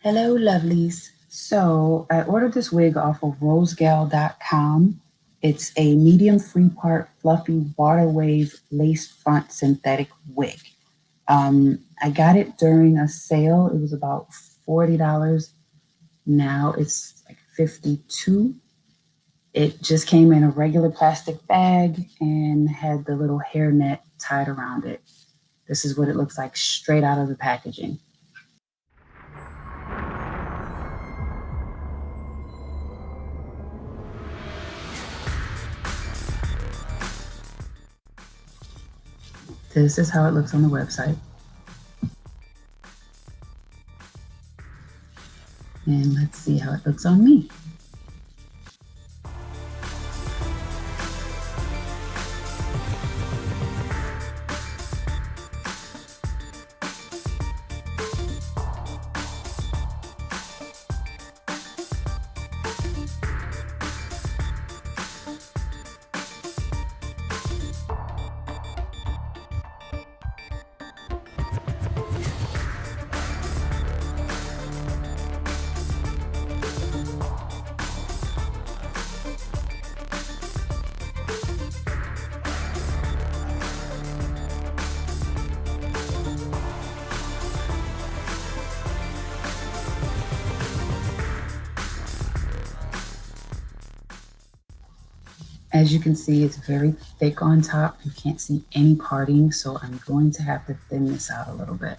Hello, lovelies. So I ordered this wig off of rosegal.com. It's a medium free part fluffy water wave lace front synthetic wig. I got it during a sale. It was about $40. Now it's like 52. It just came in a regular plastic bag and had the little hairnet tied around it. This is what it looks like straight out of the packaging. This is how it looks on the website. And let's see how it looks on me. As you can see, it's very thick on top. You can't see any parting, so I'm going to have to thin this out a little bit.